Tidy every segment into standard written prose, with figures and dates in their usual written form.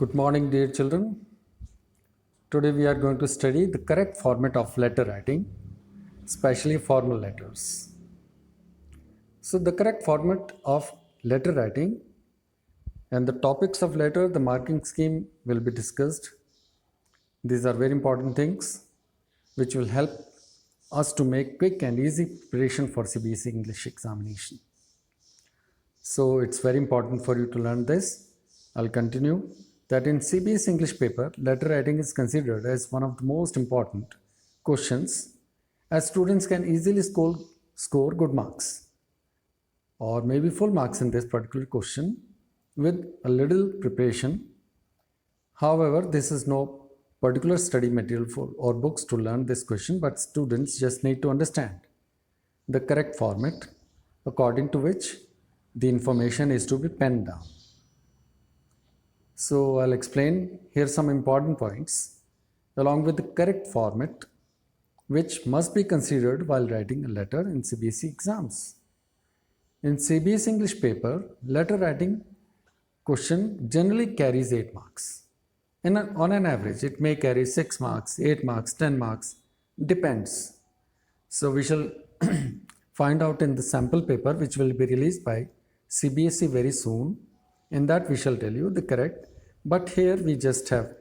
Good morning, dear children. Today we are going to study the correct format of letter writing, especially formal letters. So, the correct format of letter writing and the topics of letter, the marking scheme will be discussed. These are very important things which will help us to make quick and easy preparation for CBSE English examination. So it's very important for you to learn this. I'll continue that in CBSE English paper, letter writing is considered as one of the most important questions as students can easily score good marks or maybe full marks in this particular question with a little preparation. However, this is no particular study material for or books to learn this question, but students just need to understand the correct format according to which the information is to be penned down. So I'll explain here some important points along with the correct format which must be considered while writing a letter in CBSE exams. In CBSE English paper, letter writing question generally carries 8 marks. On an average, it may carry 6 marks, 8 marks, 10 marks, depends. So we shall find out in the sample paper which will be released by CBSE very soon. In that we shall tell you the correct, but here we just have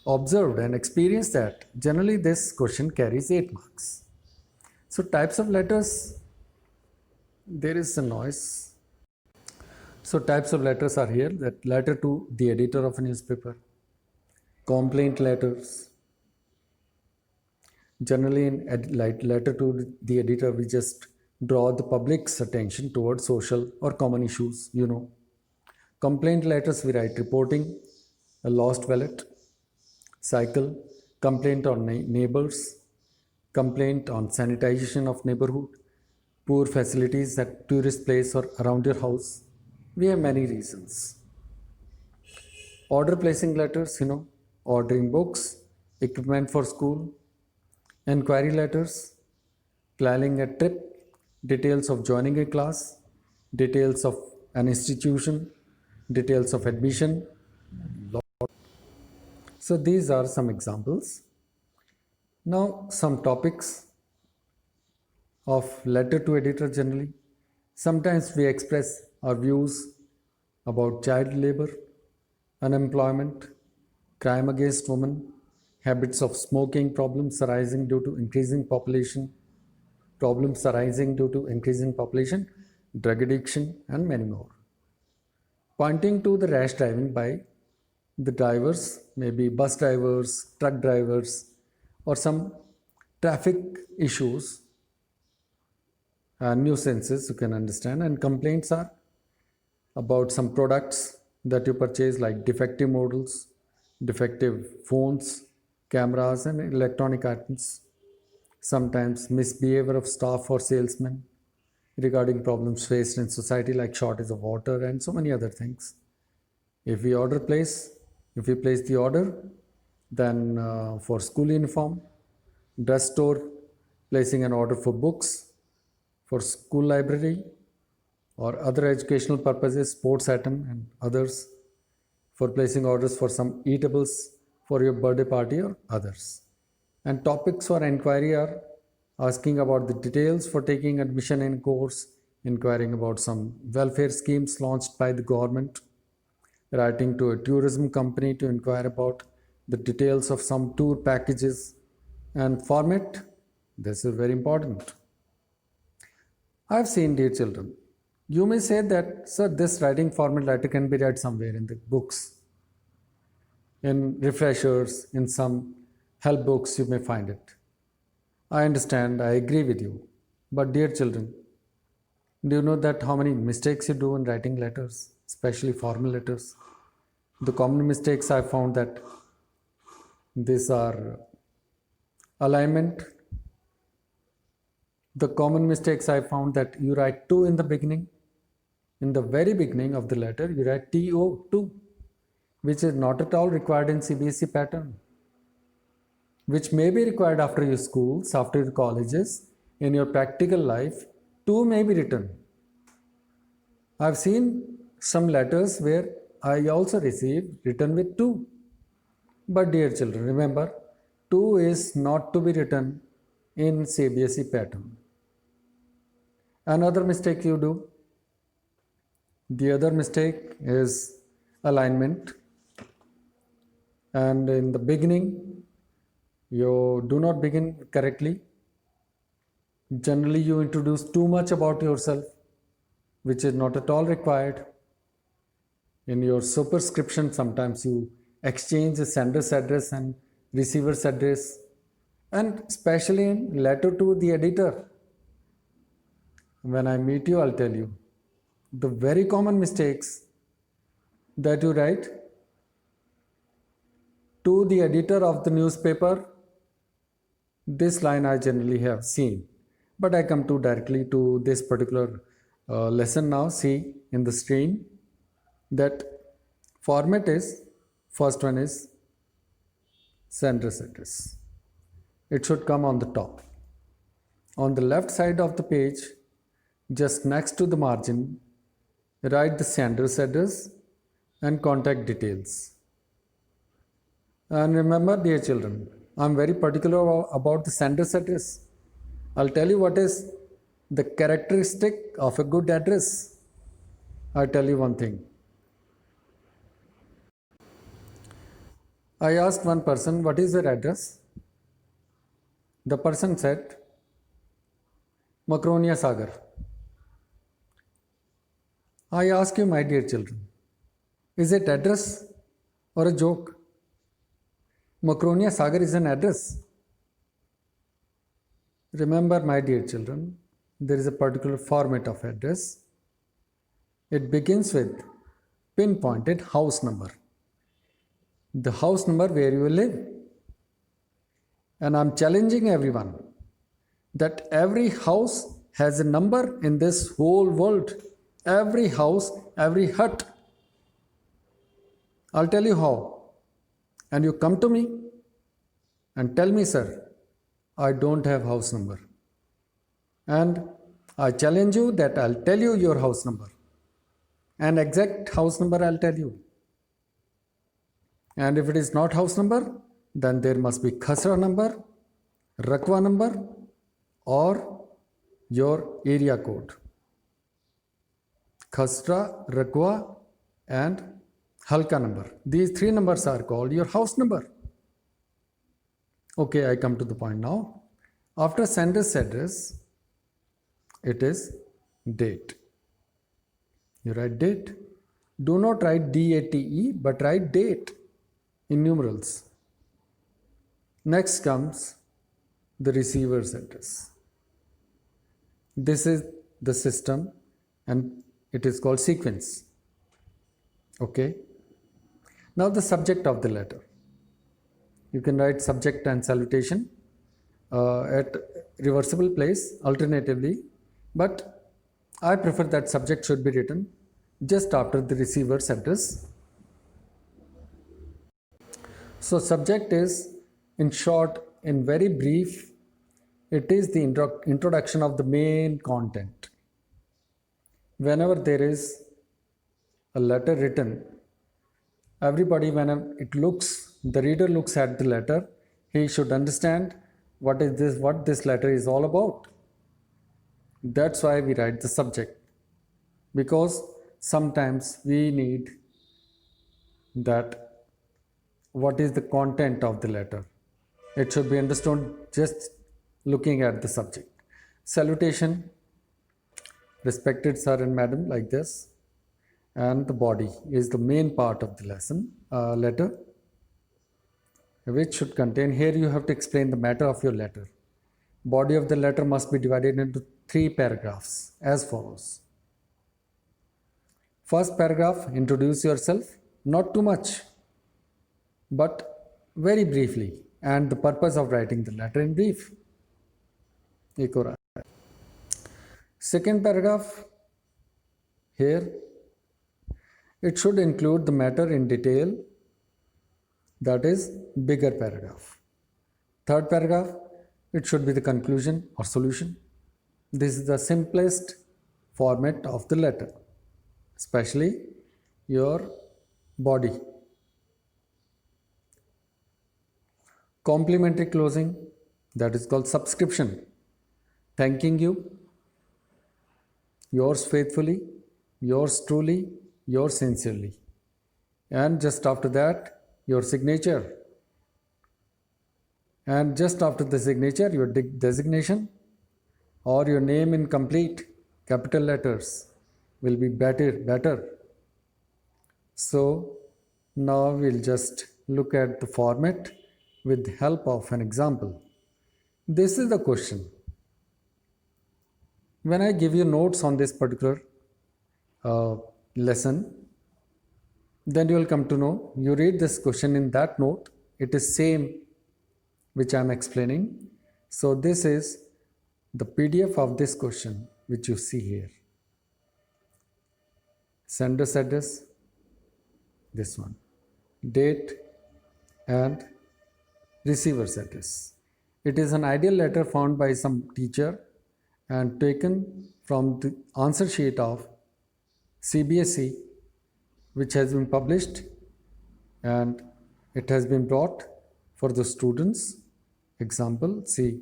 observed and experienced that generally this question carries 8 marks. So types of letters, there is a noise. So types of letters are here, that letter to the editor of a newspaper, complaint letters. Generally in letter to the editor, we just draw the public's attention towards social or common issues, Complaint letters we write reporting a lost wallet, cycle, complaint on neighbors, complaint on sanitization of neighborhood, poor facilities at tourist place or around your house. We have many reasons. Order placing letters, ordering books, equipment for school, enquiry letters, planning a trip, details of joining a class, details of an institution, details of admission. So these are some examples. Now some topics of letter to editor generally. Sometimes we express our views about child labor, unemployment, crime against women, habits of smoking, problems arising due to increasing population, drug addiction, and many more. Pointing to the rash driving by the drivers, maybe bus drivers, truck drivers, or some traffic issues, nuisances you can understand, and complaints are about some products that you purchase like defective models, defective phones, cameras, and electronic items. Sometimes misbehavior of staff or salesmen regarding problems faced in society like shortage of water and so many other things. If we place the order, then for school uniform, dress store, placing an order for books, for school library or other educational purposes, sports item and others, for placing orders for some eatables for your birthday party or others. And topics for inquiry are asking about the details for taking admission in course, inquiring about some welfare schemes launched by the government, writing to a tourism company to inquire about the details of some tour packages, and format. This is very important. I've seen, dear children, you may say that, sir, this writing format letter can be read somewhere in the books, in refreshers, in some help books you may find it. I understand, I agree with you. But dear children, do you know that how many mistakes you do in writing letters, especially formal letters? The common mistakes I found that these are alignment. The common mistakes I found that you write to in the beginning. In the very beginning of the letter, you write TO2, which is not at all required in CBSE pattern, which may be required after your schools, after your colleges, in your practical life, 2 may be written. I've seen some letters where I also receive written with 2. But dear children, remember 2 is not to be written in CBSE pattern. Another mistake you do, the other mistake is alignment. And in the beginning, you do not begin correctly. Generally, you introduce too much about yourself, which is not at all required. In your superscription, sometimes you exchange the sender's address and receiver's address, and especially in letter to the editor. When I meet you, I'll tell you the very common mistakes that you write to the editor of the newspaper. This line I generally have seen, but I come to directly to this particular lesson now. See in the screen that format is, first one is sender's address. It should come on the top. On the left side of the page, just next to the margin, write the sender's address and contact details. And remember, dear children, I'm very particular about the sender's address. I'll tell you what is the characteristic of a good address. I'll tell you one thing. I asked one person, what is your address? The person said, Makronia Sagar. I ask you, my dear children, is it address or a joke? Makronia Sagar is an address. Remember, my dear children, there is a particular format of address. It begins with pinpointed house number. The house number where you live. And I'm challenging everyone that every house has a number in this whole world. Every house, every hut. I'll tell you how. And you come to me and tell me, sir, I don't have house number. And I challenge you that I'll tell you your house number. An exact house number I'll tell you. And if it is not house number, then there must be Khasra number, Rakwa number, or your area code. Khasra, Rakwa, and Halka number. These 3 numbers are called your house number. Okay, I come to the point now. After sender's address, it is date. You write date. Do not write DATE, but write date in numerals. Next comes the receiver's address. This is the system and it is called sequence. Okay. Now the subject of the letter. You can write subject and salutation at reversible place alternatively, but I prefer that subject should be written just after the receiver's address. So subject is, in short, in very brief, it is the introduction of the main content. Whenever there is a letter written, everybody, when the reader looks at the letter, he should understand what this letter is all about. That's why we write the subject, because sometimes we need that what is the content of the letter. It should be understood just looking at the subject. Salutation, respected sir and madam, like this. And the body is the main part of the letter, which should contain, here you have to explain the matter of your letter. Body of the letter must be divided into 3 paragraphs as follows. First paragraph, introduce yourself, not too much, but very briefly, and the purpose of writing the letter in brief. Second paragraph, here, it should include the matter in detail, that is bigger paragraph. Third paragraph, it should be the conclusion or solution. This is the simplest format of the letter, especially your body. Complimentary closing, that is called subscription. Thanking you, yours faithfully, yours truly, yours sincerely. And just after that, your signature. And just after the signature, your designation or your name in complete capital letters will be better. So now we'll just look at the format with the help of an example. This is the question. When I give you notes on this particular lesson, then you will come to know, you read this question in that note, it is same which I am explaining. So this is the PDF of this question which you see here. Sender's address, this one, date and receiver's address. It is an ideal letter found by some teacher and taken from the answer sheet of CBSE, which has been published, and it has been brought for the students. Example, see,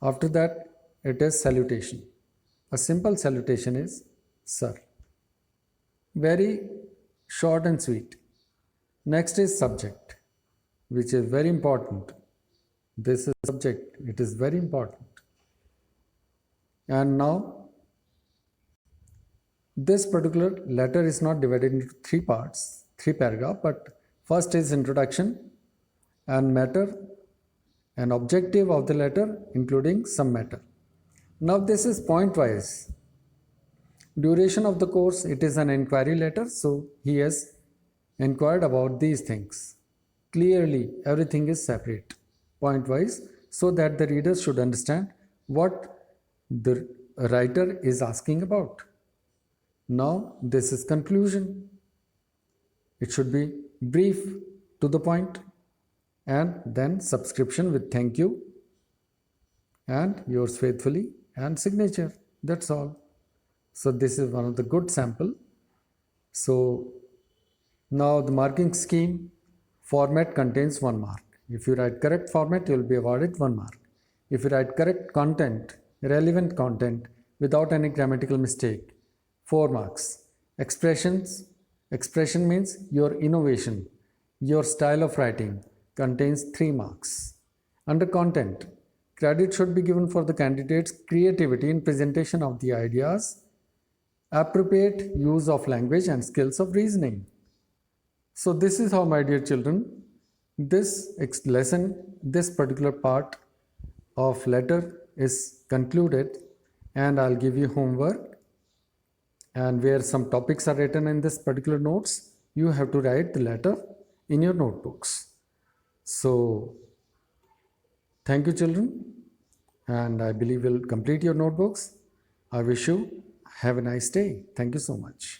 after that it is salutation. A simple salutation is sir. Very short and sweet. Next is subject, which is very important. This is subject, it is very important. And now, this particular letter is not divided into three parts, three paragraphs, but first is introduction and matter and objective of the letter, including some matter. Now this is point wise. Duration of the course, it is an inquiry letter, so he has inquired about these things. Clearly, everything is separate, point wise, so that the readers should understand what the writer is asking about. Now, this is conclusion. It should be brief, to the point, and then subscription with thank you and yours faithfully and signature. That's all. So this is one of the good sample. So now the marking scheme, format contains 1 mark. If you write correct format, you will be awarded 1 mark. If you write correct content, relevant content without any grammatical mistake, 4 marks. Expression means your innovation, your style of writing contains 3 marks. Under content, credit should be given for the candidate's creativity in presentation of the ideas, appropriate use of language and skills of reasoning. So this is how, my dear children, this lesson, this particular part of letter is concluded, and I'll give you homework, and where some topics are written in this particular notes, you have to write the letter in your notebooks. So thank you, children, and I believe you'll complete your notebooks. I wish you have a nice day. Thank you so much.